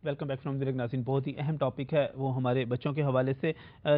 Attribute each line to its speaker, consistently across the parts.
Speaker 1: Welcome back from ناظرین. بہت ہی اہم ٹاپک ہے وہ ہمارے بچوں کے حوالے سے.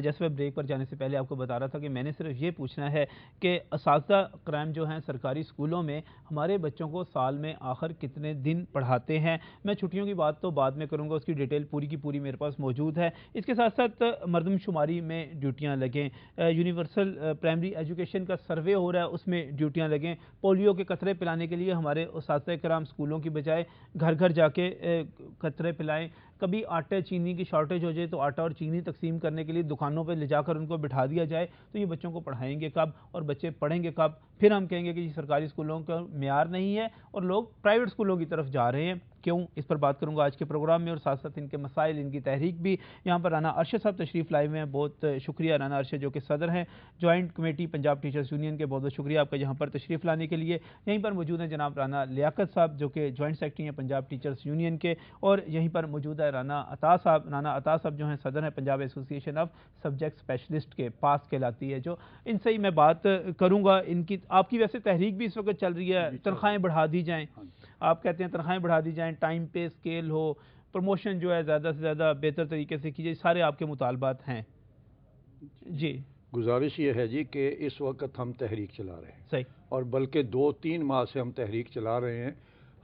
Speaker 1: جیسے میں بریک پر جانے سے پہلے آپ کو بتا رہا تھا کہ میں نے صرف یہ پوچھنا ہے کہ اساتذہ کرام جو ہیں سرکاری اسکولوں میں ہمارے بچوں کو سال میں آخر کتنے دن پڑھاتے ہیں. میں چھٹیوں کی بات تو بعد میں کروں گا, اس کی ڈیٹیل پوری کی پوری میرے پاس موجود ہے. اس کے ساتھ ساتھ مردم شماری میں ڈیوٹیاں لگیں, یونیورسل پرائمری ایجوکیشن کا سروے ہو رہا ہے اس میں ڈیوٹیاں لگیں, پولیو کے قطرے پلانے کے لیے ہمارے اساتذہ کرام اسکولوں کی بجائے گھر گھر جا کے قطرے پلائیں. کبھی آٹے چینی کی شارٹیج ہو جائے تو آٹا اور چینی تقسیم کرنے کے لیے دکانوں پہ لے جا کر ان کو بٹھا دیا جائے, تو یہ بچوں کو پڑھائیں گے کب اور بچے پڑھیں گے کب؟ پھر ہم کہیں گے کہ یہ سرکاری اسکولوں کا معیار نہیں ہے اور لوگ پرائیویٹ اسکولوں کی طرف جا رہے ہیں. کیوں؟ اس پر بات کروں گا آج کے پروگرام میں, اور ساتھ ساتھ ان کے مسائل, ان کی تحریک بھی. یہاں پر رانا ارشد صاحب تشریف لائے ہوئے ہیں, بہت شکریہ رانا ارشد جو کہ صدر ہیں joint committee Punjab teachers union کے. بہت بہت شکریہ آپ کا یہاں پر تشریف لانے کے لیے. یہیں پر موجود ہیں جناب رانا لیاقت صاحب جو کہ جوائنٹ سیکرٹری ہیں پنجاب ٹیچرز یونین کے, اور یہیں پر موجود ہے رانا عطا صاحب. رانا عطا صاحب جو ہیں صدر ہیں پنجاب ایسوسی ایشن آف سبجیکٹ اسپیشلسٹ کے, پاس کہلاتی ہے جو. ان سے ہی میں بات کروں گا. ان کی آپ کی ویسے تحریک بھی اس وقت چل رہی ہے, تنخواہیں بڑھا دی جائیں. آپ کہتے ہیں تنخواہیں بڑھا دی جائیں, ٹائم پے اسکیل ہو, پروموشن جو ہے زیادہ سے زیادہ بہتر طریقے سے کیجیے, سارے آپ کے مطالبات ہیں. جی
Speaker 2: گزارش یہ ہے جی کہ اس وقت ہم تحریک چلا رہے ہیں,
Speaker 1: صحیح,
Speaker 2: اور بلکہ 2-3 ماہ سے ہم تحریک چلا رہے ہیں.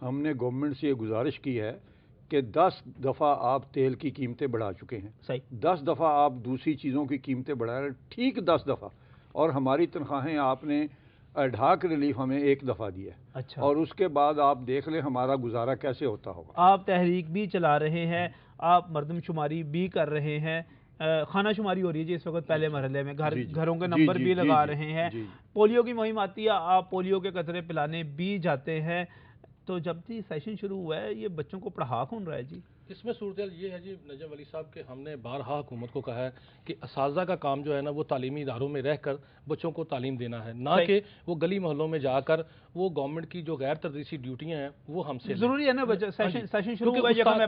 Speaker 2: ہم نے گورنمنٹ سے یہ گزارش کی ہے کہ 10 دفعہ آپ تیل کی قیمتیں بڑھا چکے ہیں,
Speaker 1: صحیح,
Speaker 2: 10 دفعہ آپ دوسری چیزوں کی قیمتیں بڑھا رہے ہیں, ٹھیک 10 دفعہ, اور ہماری تنخواہیں آپ نے ایڈہاک ریلیف ہمیں 1 دفعہ دی ہے.
Speaker 1: اچھا,
Speaker 2: اور اس کے بعد آپ دیکھ لیں ہمارا گزارا کیسے ہوتا ہوگا.
Speaker 1: آپ تحریک بھی چلا رہے ہیں, آپ مردم شماری بھی کر رہے ہیں, خانہ شماری ہو رہی ہے جی اس وقت پہلے مرحلے میں, گھروں کے نمبر بھی لگا رہے ہیں, پولیو کی مہم آتی ہے, آپ پولیو کے قطرے پلانے بھی جاتے ہیں. تو جب سے سیشن شروع ہوا ہے یہ بچوں کو پڑھا کون رہا ہے جی؟
Speaker 3: اس میں صورتحال یہ ہے جی نجم ولی صاحب کہ ہم نے بارہا حکومت کو کہا ہے کہ اساتذہ کا کام جو ہے نا وہ تعلیمی اداروں میں رہ کر بچوں کو تعلیم دینا ہے, نہ کہ وہ گلی محلوں میں جا کر وہ گورنمنٹ کی جو غیر تدریسی ڈیوٹیاں ہیں وہ ہم سے
Speaker 1: ضروری ہے نا. سیشن شروع ہوا ہے
Speaker 3: 1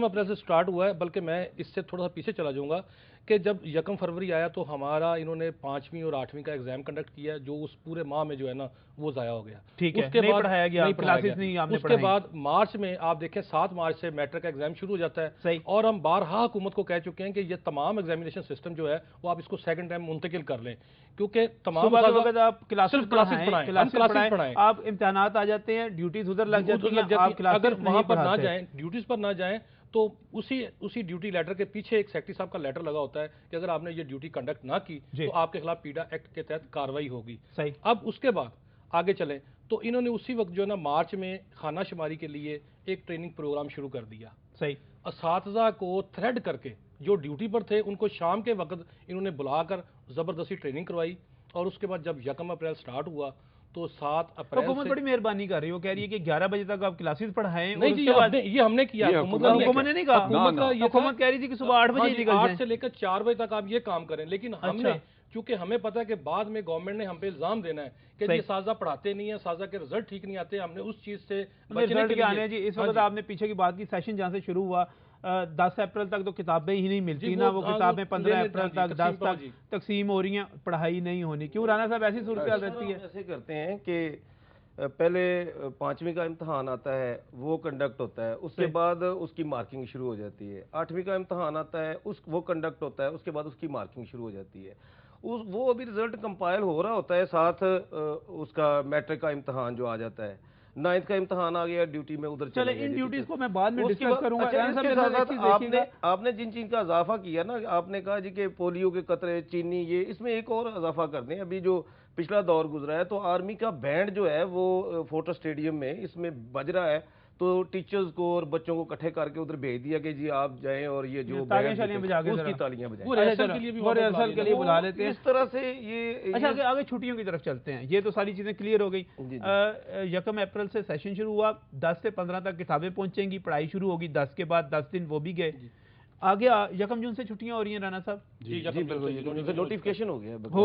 Speaker 3: اپریل سے سٹارٹ ہوا ہے, بلکہ میں اس سے تھوڑا سا پیچھے چلا جاؤں گا کہ جب 1 فروری آیا تو ہمارا انہوں نے 5ویں اور 8ویں کا ایگزام کنڈکٹ کیا, جو اس پورے ماہ میں جو ہے نا وہ ضائع ہو گیا.
Speaker 1: ٹھیک ہے, نہیں پڑھایا گیا, کلاسز نہیں آپ نے
Speaker 3: پڑھائی. اس کے بعد مارچ میں آپ دیکھیں 7 مارچ سے میٹرک کا ایگزام شروع ہو جاتا ہے.
Speaker 1: صحیح,
Speaker 3: اور ہم بارہا حکومت کو کہہ چکے ہیں کہ یہ تمام ایگزامینیشن سسٹم جو ہے وہ آپ اس کو سیکنڈ ٹائم منتقل کر لیں, کیونکہ تمام
Speaker 1: آپ کلاسز پڑھائیں, آپ امتحانات آ جاتے ہیں, ڈیوٹیز ادھر لگ جاتی ہیں, اگر
Speaker 3: وہاں پر نہ جائیں, ڈیوٹیز پر نہ جائیں, تو اسی ڈیوٹی لیٹر کے پیچھے ایک سیکرٹری صاحب کا لیٹر لگا ہوتا ہے کہ اگر آپ نے یہ ڈیوٹی کنڈکٹ نہ کی تو آپ کے خلاف پیڈا ایکٹ کے تحت کارروائی ہوگی.
Speaker 1: صحیح.
Speaker 3: اب اس کے بعد آگے چلیں تو انہوں نے اسی وقت جو ہے نا مارچ میں خانہ شماری کے لیے ایک ٹریننگ پروگرام شروع کر دیا.
Speaker 1: صحیح,
Speaker 3: اساتذہ کو تھریڈ کر کے جو ڈیوٹی پر تھے ان کو شام کے وقت انہوں نے بلا کر زبردستی ٹریننگ کروائی. اور اس کے بعد جب 1 اپریل سٹارٹ ہوا تو 7 اپریل
Speaker 1: حکومت بڑی مہربانی کر رہی ہے, وہ کہہ رہی ہے کہ 11 بجے تک آپ کلاسز پڑھائیں.
Speaker 3: نہیں جی, یہ ہم نے کیا,
Speaker 1: حکومت نے نہیں کہا. حکومت کہہ رہی تھی کہ صبح 8 بجے نکل جائیں,
Speaker 3: 8 سے لے کر 4 بجے تک آپ یہ کام کریں. لیکن ہم نے چونکہ ہمیں پتا ہے کہ بعد میں گورنمنٹ نے ہم پہ الزام دینا ہے کہ یہ اساتذہ پڑھاتے نہیں ہیں, اساتذہ کے رزلٹ ٹھیک نہیں آتے, ہم نے اس چیز سے
Speaker 1: بچنے کے لیے جی اس وقت آپ نے پیچھے کی بات کی, سیشن جہاں سے شروع ہوا 10 اپریل تک تو کتابیں ہی نہیں ملتی نا, وہ کتابیں 15 اپریل تک 10 تک تقسیم ہو رہی ہیں, پڑھائی نہیں ہونی. کیوں رانا صاحب ایسی صورتحال رہتی ہے؟
Speaker 4: ایسے کرتے ہیں کہ پہلے 5ویں کا امتحان آتا ہے, وہ کنڈکٹ ہوتا ہے, اس کے بعد اس کی مارکنگ شروع ہو جاتی ہے. 8ویں کا امتحان آتا ہے, وہ کنڈکٹ ہوتا ہے, اس کے بعد اس کی مارکنگ شروع ہو جاتی ہے. وہ ابھی رزلٹ کمپائل ہو رہا ہوتا ہے, ساتھ اس کا میٹرک کا امتحان جو آ جاتا ہے, 9th کا امتحان آ گیا, ڈیوٹی میں ادھر
Speaker 1: چلے ان ڈیوٹیز کو میں بعد میں ڈسکس کروں گا.
Speaker 4: آپ نے جن چیز کا اضافہ کیا نا, آپ نے کہا جی کہ پولیو کے قطرے, چینی, یہ اس میں ایک اور اضافہ کر دیں. ابھی جو پچھلا دور گزرا ہے تو آرمی کا بینڈ جو ہے وہ فورٹس اسٹیڈیم میں اس میں بج رہا ہے, تو ٹیچرز کو اور بچوں کو اکٹھے کر کے ادھر بھیج دیا کہ جی آپ جائیں اور یہ جو
Speaker 1: تالیاں بجا کے
Speaker 4: اس کی تالیاں بجائیں,
Speaker 1: ریہرسل کے لیے بلا لیتے ہیں.
Speaker 4: اس طرح سے یہ
Speaker 1: اچھا آگے چھٹیوں کی طرف چلتے ہیں. یہ تو ساری چیزیں کلیئر ہو گئی. 1 اپریل سے سیشن شروع ہوا, 10 سے 15 تک کتابیں پہنچیں گی, پڑھائی شروع ہوگی, 10 کے بعد 10 دن وہ بھی گئے. آگے 1 جون سے چھٹیاں ہو رہی ہیں رانا صاحب؟
Speaker 4: جی بالکل, نوٹیفیکیشن
Speaker 1: ہو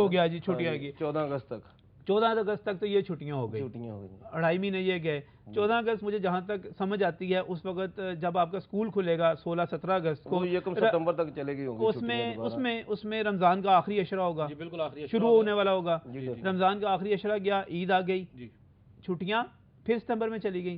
Speaker 1: گیا جی, چھٹیاں گئی
Speaker 4: 14 اگست تک.
Speaker 1: 14 اگست تک تو یہ چھٹیاں ہو گئی, 2.5 مہینے یہ گئے. 14 اگست مجھے جہاں تک سمجھ آتی ہے اس وقت جب آپ کا اسکول کھلے گا 16-17 اگست کو,
Speaker 4: 1 ستمبر تک چلے گی,
Speaker 1: اس میں رمضان کا آخری عشرہ ہوگا, شروع ہونے والا ہوگا. رمضان کا آخری عشرہ گیا, عید آ گئی, چھٹیاں پھر ستمبر میں چلی گئیں.